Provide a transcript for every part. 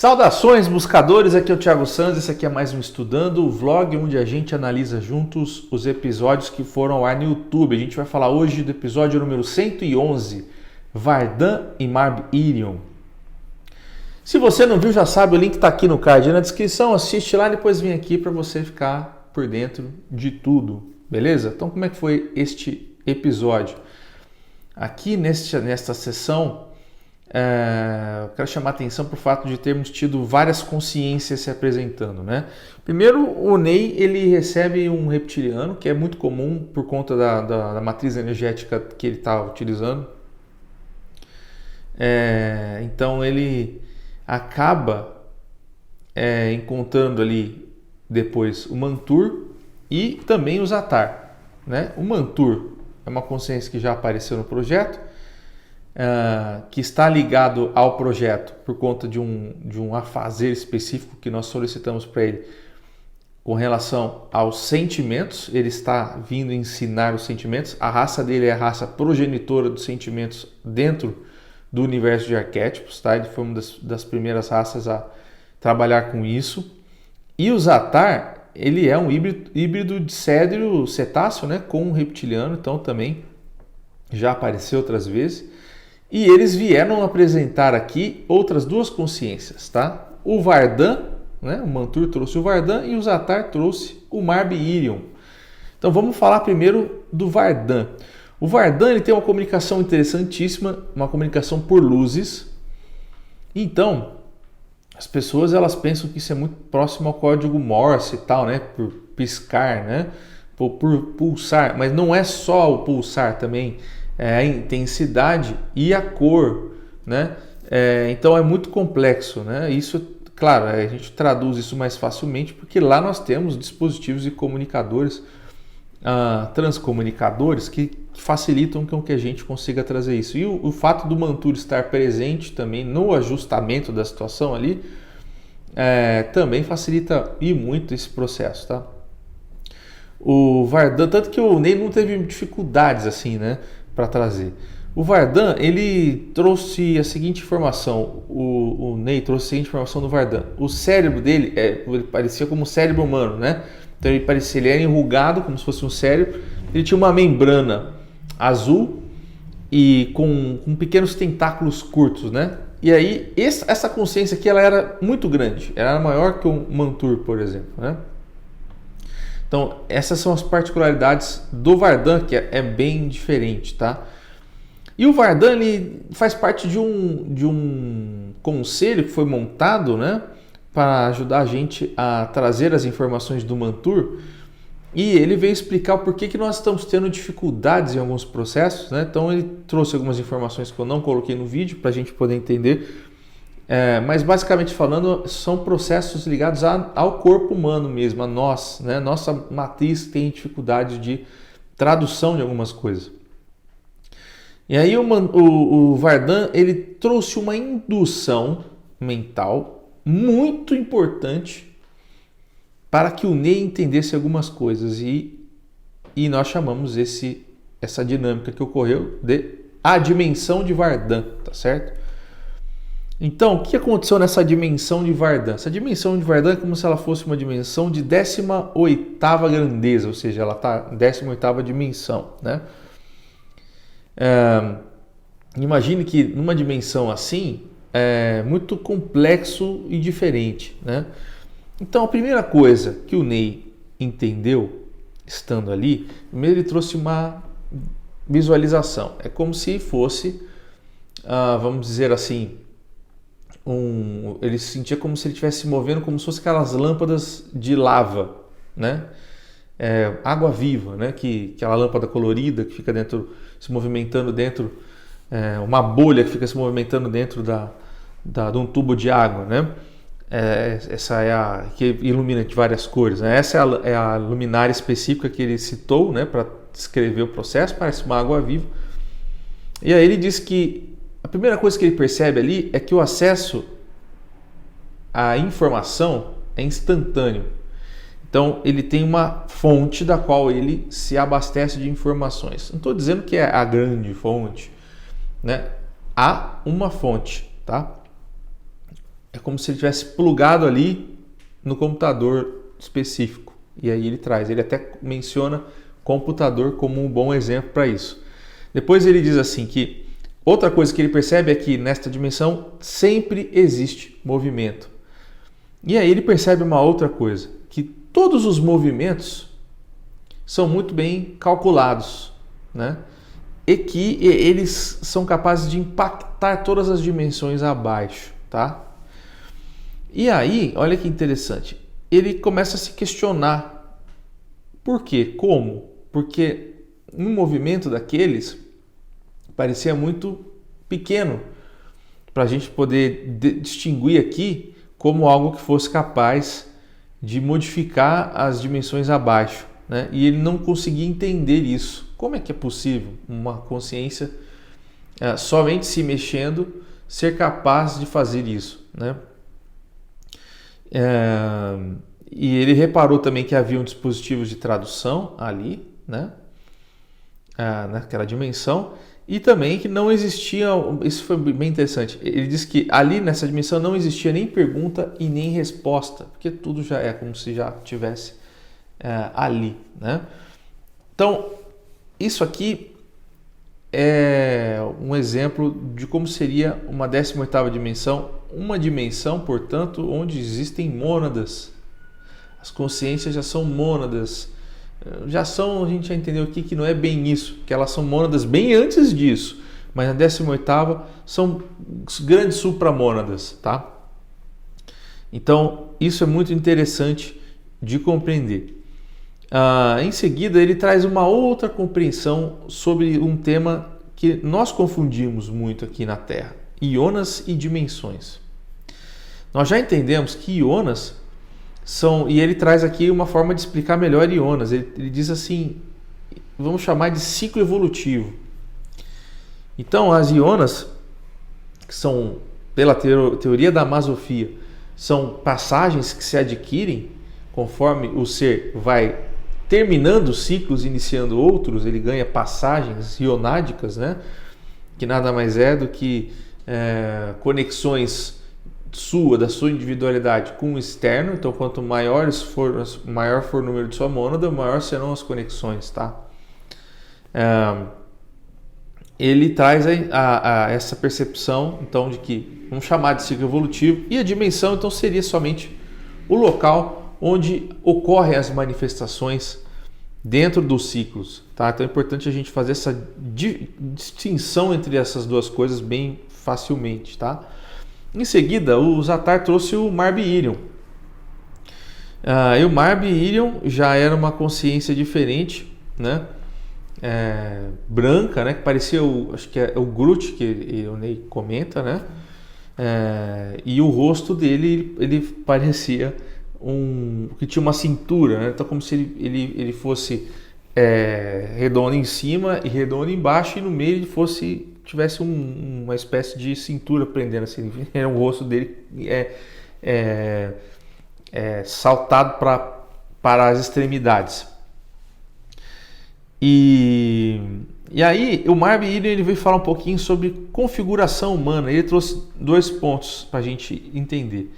Saudações, buscadores, aqui é o Thiago Santos, esse aqui é mais um Estudando, o vlog onde a gente analisa juntos os episódios que foram ao ar no YouTube. A gente vai falar hoje do episódio número 111, Vardan e Marb-Irion. Se você não viu, já sabe, o link está aqui no card na descrição, assiste lá e depois vem aqui para você ficar por dentro de tudo, beleza? Então como é que foi este episódio? Aqui nesta sessão, eu quero chamar a atenção para o fato de termos tido várias consciências se apresentando, né? Primeiro, o Ney ele recebe um reptiliano, que é muito comum por conta da matriz energética que ele está utilizando. Então ele acaba encontrando ali depois o Mantur e também o Zatar, né? O Mantur é uma consciência que já apareceu no projeto, que está ligado ao projeto por conta de um afazer específico que nós solicitamos para ele com relação aos sentimentos. Ele está vindo ensinar os sentimentos. A raça dele é a raça progenitora dos sentimentos dentro do universo de arquétipos, tá? Ele foi uma das primeiras raças a trabalhar com isso. E o Zatar, ele é um híbrido de cédrio cetáceo, né, com um reptiliano, então também já apareceu outras vezes. E eles vieram apresentar aqui outras duas consciências, tá? O Vardan, né? O Mantur trouxe o Vardan e o Zatar trouxe o Marb-Irion. Então vamos falar primeiro do Vardan. O Vardan ele tem uma comunicação interessantíssima, uma comunicação por luzes. Então, as pessoas elas pensam que isso é muito próximo ao código Morse e tal, né? Por piscar, né? Por pulsar, mas não é só o pulsar também. A intensidade e a cor, né? Então é muito complexo, né? Isso, claro, a gente traduz isso mais facilmente porque lá nós temos dispositivos e comunicadores, transcomunicadores que facilitam com que a gente consiga trazer isso. E o fato do Mantur estar presente também no ajustamento da situação ali também facilita e muito esse processo, tá? O Vardan, tanto que o Ney não teve dificuldades assim, né, para trazer. O Vardan, ele trouxe a seguinte informação, o Ney trouxe a seguinte informação do Vardan. O cérebro dele, ele parecia como um cérebro humano, né? Então ele era enrugado, como se fosse um cérebro. Ele tinha uma membrana azul e com pequenos tentáculos curtos, né? E aí, essa consciência aqui, ela era muito grande. Ela era maior que o Mantur, por exemplo, né? Então, essas são as particularidades do Vardan, que é bem diferente, tá? E o Vardan, ele faz parte de um conselho que foi montado, né, para ajudar a gente a trazer as informações do Mantur. E ele veio explicar o porquê que nós estamos tendo dificuldades em alguns processos, né? Então, ele trouxe algumas informações que eu não coloquei no vídeo para a gente poder entender. Mas basicamente falando, são processos ligados ao corpo humano mesmo, a nós, né? Nossa matriz tem dificuldade de tradução de algumas coisas. E aí o Vardan, ele trouxe uma indução mental muito importante para que o Ney entendesse algumas coisas e nós chamamos essa dinâmica que ocorreu de a dimensão de Vardan, tá certo? Então, o que aconteceu nessa dimensão de Vardan? Essa dimensão de Vardan é como se ela fosse uma dimensão de 18ª grandeza, ou seja, ela está em 18ª dimensão, né? Imagine que numa dimensão assim é muito complexo e diferente, né? Então, a primeira coisa que o Ney entendeu, estando ali, primeiro ele trouxe uma visualização. É como se fosse, vamos dizer assim, ele se sentia como se ele estivesse se movendo como se fosse aquelas lâmpadas de lava, né? Água viva, né? Aquela lâmpada colorida que fica dentro, se movimentando dentro, uma bolha que fica se movimentando dentro de um tubo de água, né? Essa é a que ilumina de várias cores, né? Essa é a luminária específica que ele citou, né, para descrever o processo, parece uma água viva. E aí ele diz que a primeira coisa que ele percebe ali é que o acesso à informação é instantâneo. Então, ele tem uma fonte da qual ele se abastece de informações. Não estou dizendo que é a grande fonte, né? Há uma fonte, tá? é como se ele tivesse plugado ali no computador específico. E aí ele até menciona computador como um bom exemplo para isso. Depois ele diz assim que outra coisa que ele percebe é que nesta dimensão sempre existe movimento. E aí ele percebe uma outra coisa, que todos os movimentos são muito bem calculados, né? E que eles são capazes de impactar todas as dimensões abaixo, tá? E aí, olha que interessante, ele começa a se questionar. Por quê? Como? Porque um movimento daqueles parecia muito pequeno para a gente poder distinguir aqui como algo que fosse capaz de modificar as dimensões abaixo, né? E ele não conseguia entender isso. Como é que é possível uma consciência somente se mexendo ser capaz de fazer isso, né? E ele reparou também que havia dispositivos de tradução ali, né? Naquela dimensão, e também que não existia, isso foi bem interessante, ele disse que ali nessa dimensão não existia nem pergunta e nem resposta, porque tudo já é como se já tivesse ali, né? Então, isso aqui é um exemplo de como seria uma 18ª dimensão, uma dimensão, portanto, onde existem mônadas. As consciências já são mônadas, a gente já entendeu aqui que não é bem isso, que elas são mônadas bem antes disso, mas na 18ª são grandes supramônadas, tá? Então, isso é muito interessante de compreender. Em seguida, ele traz uma outra compreensão sobre um tema que nós confundimos muito aqui na Terra: ionas e dimensões. Nós já entendemos que ionas são, e ele traz aqui uma forma de explicar melhor ionas. Ele diz assim, vamos chamar de ciclo evolutivo. Então, as ionas, que são, pela teoria da Masofia, são passagens que se adquirem conforme o ser vai terminando ciclos, iniciando outros. Ele ganha passagens ionádicas, né? Que nada mais é do que conexões da sua individualidade com o externo. Então, quanto maior for o número de sua mônada, maior serão as conexões, tá? Ele traz essa percepção, então, de que vamos chamar de ciclo evolutivo, e a dimensão, então, seria somente o local onde ocorrem as manifestações dentro dos ciclos, tá? Então é importante a gente fazer essa distinção entre essas duas coisas bem facilmente, tá? Em seguida, o Zatar trouxe o Marbi-Irion. E o Marbi-Irion já era uma consciência diferente, né? Branca, né? Que parecia acho que é o Groot, que o Ney comenta, né? E o rosto dele, ele parecia que tinha uma cintura, né? Então, como se ele fosse redondo em cima e redondo embaixo, e no meio ele tivesse uma espécie de cintura prendendo assim. Era o rosto dele saltado para as extremidades. E aí o Marbi-Irion ele veio falar um pouquinho sobre configuração humana. Ele trouxe 2 pontos para a gente entender.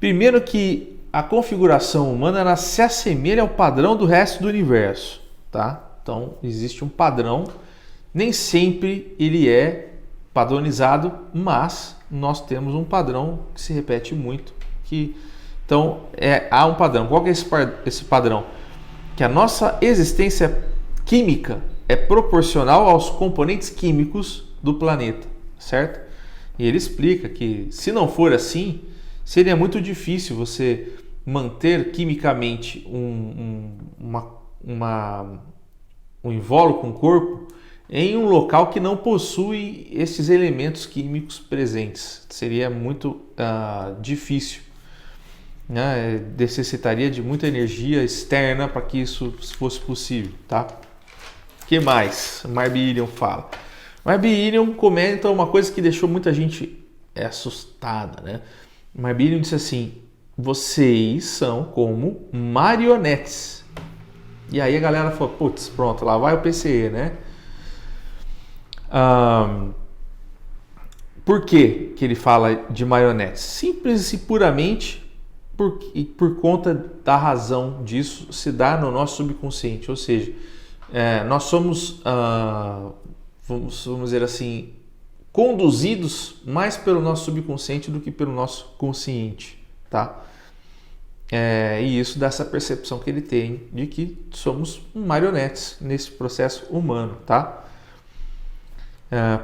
Primeiro, que a configuração humana ela se assemelha ao padrão do resto do universo, tá? Então existe um padrão, nem sempre ele é padronizado, mas nós temos um padrão que se repete muito. Então há um padrão. Qual que é esse padrão? Que a nossa existência química é proporcional aos componentes químicos do planeta, certo? E ele explica que se não for assim, seria muito difícil você manter quimicamente um invólucro, um corpo, em um local que não possui esses elementos químicos presentes. Seria muito difícil, né? Necessitaria de muita energia externa para que isso fosse possível, tá? O que mais Marbi-Irion fala? Marbi-Irion comenta uma coisa que deixou muita gente assustada, né? Marbi-Irion disse assim: vocês são como marionetes. E aí a galera falou, putz, pronto, lá vai o PCE, né? Por que ele fala de marionetes? Simples e puramente por conta da razão disso se dá no nosso subconsciente. Ou seja, nós somos, vamos dizer assim, conduzidos mais pelo nosso subconsciente do que pelo nosso consciente, tá? E isso dá essa percepção que ele tem de que somos marionetes nesse processo humano, tá?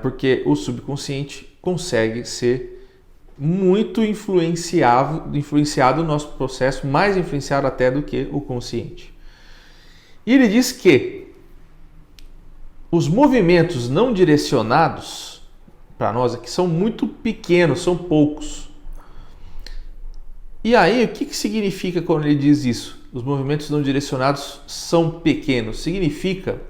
Porque o subconsciente consegue ser muito influenciado no nosso processo, mais influenciado até do que o consciente. E ele diz que os movimentos não direcionados, para nós aqui, são muito pequenos, são poucos. E aí, o que significa quando ele diz isso? Os movimentos não direcionados são pequenos. Significa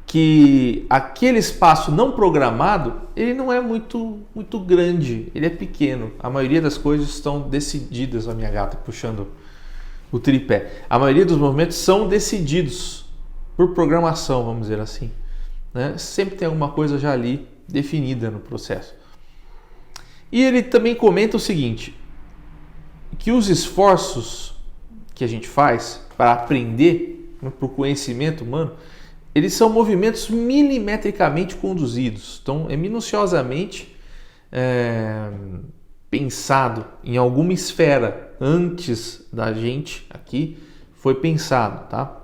que aquele espaço não programado, ele não é muito grande, ele é pequeno. A maioria das coisas estão decididas, a minha gata puxando o tripé. A maioria dos movimentos são decididos por programação, vamos dizer assim, né? Sempre tem alguma coisa já ali definida no processo. E ele também comenta o seguinte, que os esforços que a gente faz para aprender, para o conhecimento humano, eles são movimentos milimetricamente conduzidos. Então, é minuciosamente pensado em alguma esfera antes da gente aqui, foi pensado, tá?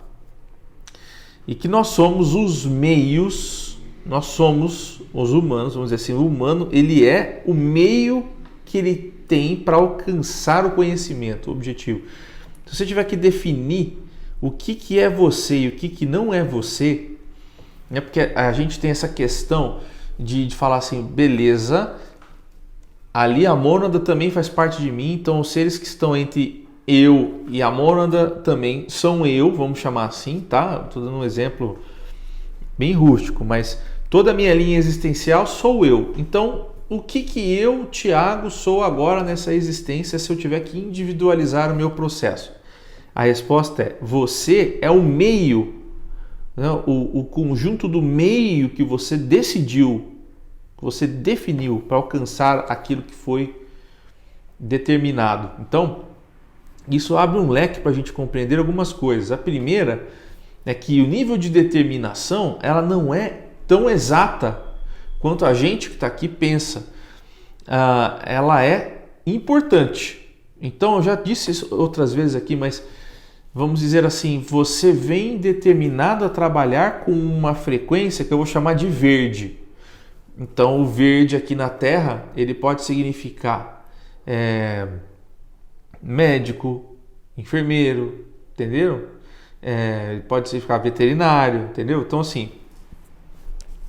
E que nós somos os meios, nós somos os humanos, vamos dizer assim, o humano, ele é o meio que ele tem para alcançar o conhecimento, o objetivo. Se você tiver que definir o que é você e o que não é você, né? Porque a gente tem essa questão de falar assim, beleza, ali a mônada também faz parte de mim, então os seres que estão entre eu e a mônada também são eu, vamos chamar assim, tá? Estou dando um exemplo bem rústico, mas toda a minha linha existencial sou eu. Então, o que eu, Thiago, sou agora nessa existência se eu tiver que individualizar o meu processo? A resposta é, você é o meio, né? O conjunto do meio que você decidiu, que você definiu para alcançar aquilo que foi determinado. Então, isso abre um leque para a gente compreender algumas coisas. A primeira é que o nível de determinação ela não é tão exata quanto a gente que está aqui pensa. Ela é importante. Então, eu já disse isso outras vezes aqui, mas vamos dizer assim, você vem determinado a trabalhar com uma frequência que eu vou chamar de verde. Então, o verde aqui na Terra, ele pode significar médico, enfermeiro, entenderam? Pode significar veterinário, entendeu? Então, assim,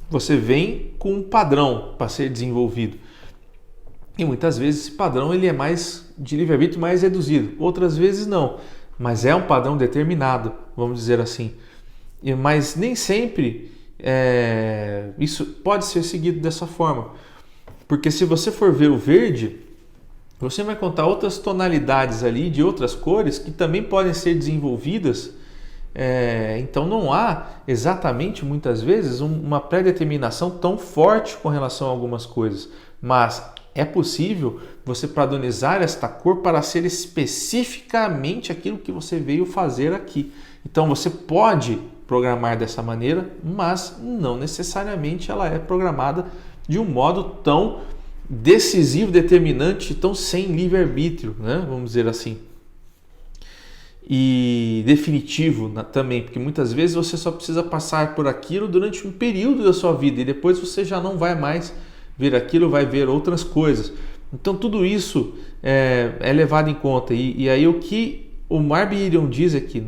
você vem com um padrão para ser desenvolvido. E muitas vezes esse padrão ele é mais de livre-arbítrio, mais reduzido. Outras vezes não, mas é um padrão determinado, vamos dizer assim. Mas nem sempre isso pode ser seguido dessa forma. Porque se você for ver o verde, você vai encontrar outras tonalidades ali de outras cores que também podem ser desenvolvidas. Então não há exatamente muitas vezes uma pré-determinação tão forte com relação a algumas coisas, mas é possível você padronizar esta cor para ser especificamente aquilo que você veio fazer aqui. Então você pode programar dessa maneira, mas não necessariamente ela é programada de um modo tão decisivo, determinante, tão sem livre-arbítrio, né? Vamos dizer assim. E definitivo também, porque muitas vezes você só precisa passar por aquilo durante um período da sua vida e depois você já não vai mais ver aquilo, vai ver outras coisas. Então tudo isso é levado em conta. E aí o que o Marby Irion diz é que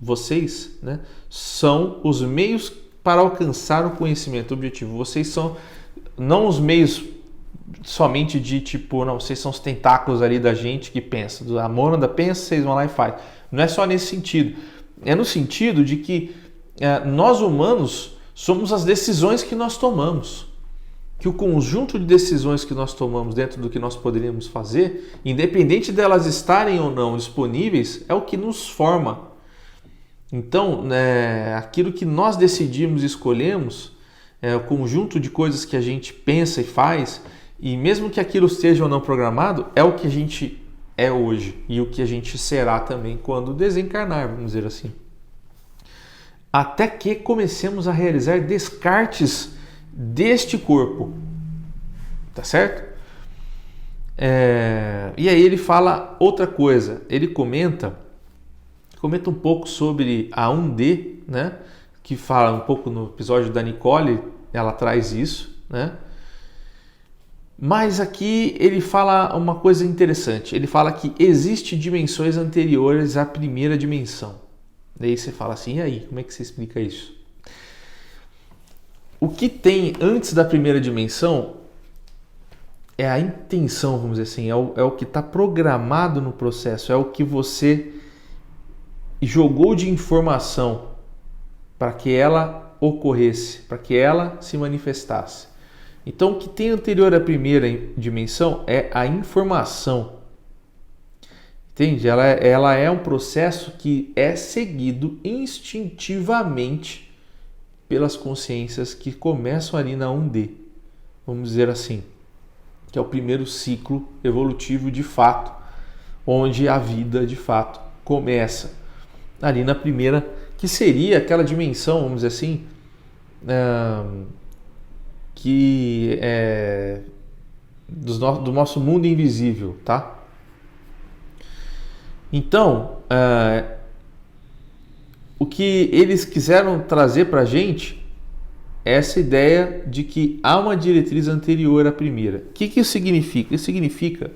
vocês, né, são os meios para alcançar o conhecimento objetivo. Vocês são não os meios somente de tipo, não, vocês são os tentáculos ali da gente que pensa. A mônada pensa, vocês vão lá e faz. Não é só nesse sentido. É no sentido de que nós humanos somos as decisões que nós tomamos. Que o conjunto de decisões que nós tomamos dentro do que nós poderíamos fazer, independente delas estarem ou não disponíveis, é o que nos forma. Então, aquilo que nós decidimos e escolhemos é o conjunto de coisas que a gente pensa e faz, e mesmo que aquilo esteja ou não programado, é o que a gente é hoje e o que a gente será também quando desencarnar, vamos dizer assim. Até que comecemos a realizar descartes deste corpo, tá certo? E aí ele fala outra coisa, ele comenta um pouco sobre a 1D, né? Que fala um pouco no episódio da Nicole, ela traz isso, né? Mas aqui ele fala uma coisa interessante, ele fala que existem dimensões anteriores à primeira dimensão. Daí você fala assim, e aí, como é que você explica isso? O que tem antes da primeira dimensão é a intenção, vamos dizer assim, é o que está programado no processo, é o que você jogou de informação para que ela ocorresse, para que ela se manifestasse. Então, o que tem anterior à primeira dimensão é a informação. Entende? Ela é um processo que é seguido instintivamente pelas consciências que começam ali na 1D, vamos dizer assim, que é o primeiro ciclo evolutivo de fato, onde a vida de fato começa ali na primeira, que seria aquela dimensão, vamos dizer assim, que é do nosso mundo invisível, tá? Então, o que eles quiseram trazer para a gente é essa ideia de que há uma diretriz anterior à primeira. O que isso significa? Isso significa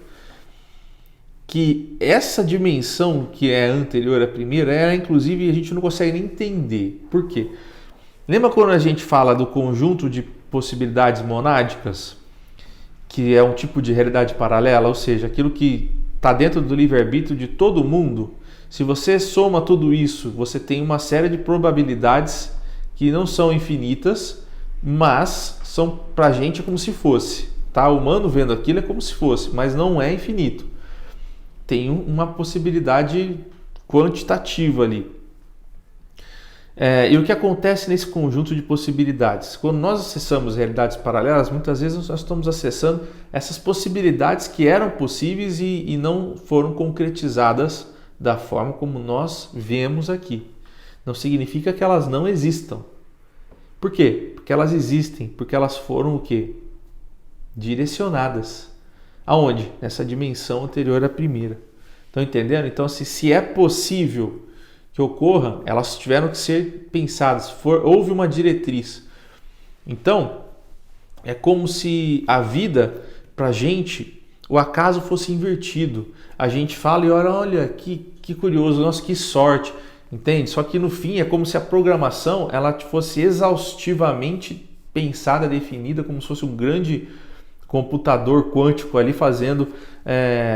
que essa dimensão que é anterior à primeira, inclusive a gente não consegue nem entender. Por quê? Lembra quando a gente fala do conjunto de possibilidades monádicas, que é um tipo de realidade paralela, ou seja, aquilo que está dentro do livre-arbítrio de todo mundo? Se você soma tudo isso, você tem uma série de probabilidades que não são infinitas, mas são pra gente como se fosse. Tá? O humano vendo aquilo é como se fosse, mas não é infinito. Tem uma possibilidade quantitativa ali. E o que acontece nesse conjunto de possibilidades? Quando nós acessamos realidades paralelas, muitas vezes nós estamos acessando essas possibilidades que eram possíveis e não foram concretizadas da forma como nós vemos aqui. Não significa que elas não existam. Por quê? Porque elas existem, porque elas foram o quê? Direcionadas. Aonde? Nessa dimensão anterior à primeira. Estão entendendo? Então, se é possível que ocorra, elas tiveram que ser pensadas. Houve uma diretriz. Então, é como se a vida, para a gente, o acaso fosse invertido. A gente fala e olha que curioso, nossa, que sorte. Entende? Só que no fim é como se a programação ela fosse exaustivamente pensada, definida, como se fosse um grande computador quântico ali fazendo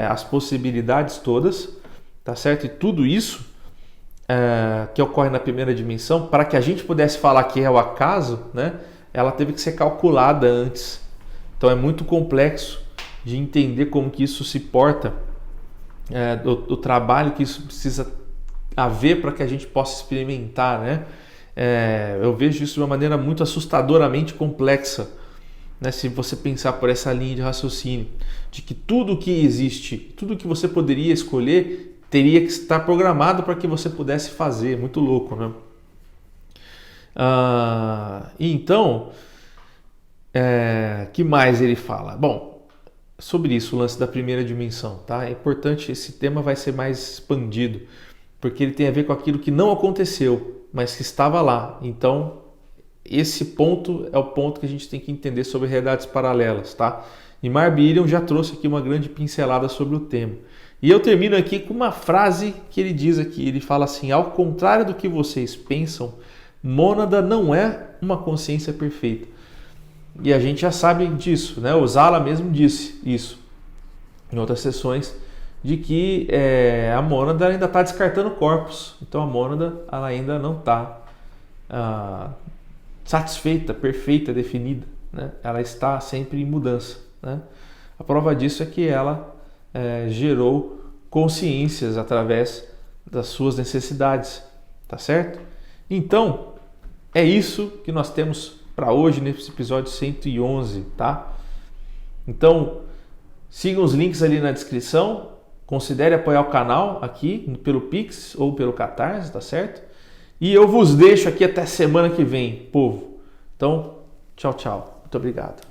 as possibilidades todas, tá certo? E tudo isso que ocorre na primeira dimensão, para que a gente pudesse falar que é o acaso, né? Ela teve que ser calculada antes. Então é muito complexo de entender como que isso se porta, o trabalho que isso precisa haver para que a gente possa experimentar, né? Eu vejo isso de uma maneira muito assustadoramente complexa, né? Se você pensar por essa linha de raciocínio, de que tudo que existe, tudo que você poderia escolher, teria que estar programado para que você pudesse fazer. Muito louco, né? Então, que mais ele fala? Bom, sobre isso, o lance da primeira dimensão, tá? É importante, esse tema vai ser mais expandido, porque ele tem a ver com aquilo que não aconteceu, mas que estava lá. Então, esse ponto é o ponto que a gente tem que entender sobre realidades paralelas, tá? E Marbirion já trouxe aqui uma grande pincelada sobre o tema. E eu termino aqui com uma frase que ele diz aqui. Ele fala assim: ao contrário do que vocês pensam, mônada não é uma consciência perfeita. E a gente já sabe disso, né? O Zala mesmo disse isso em outras sessões, de que a mônada ainda está descartando corpos. Então a mônada ela ainda não está satisfeita, perfeita, definida, né? Ela está sempre em mudança, né? A prova disso é que ela gerou consciências através das suas necessidades, tá certo? Então é isso que nós temos para hoje, nesse episódio 111, tá? Então, sigam os links ali na descrição, considere apoiar o canal aqui pelo Pix ou pelo Catarse, tá certo? E eu vos deixo aqui até semana que vem, povo. Então, tchau, tchau. Muito obrigado.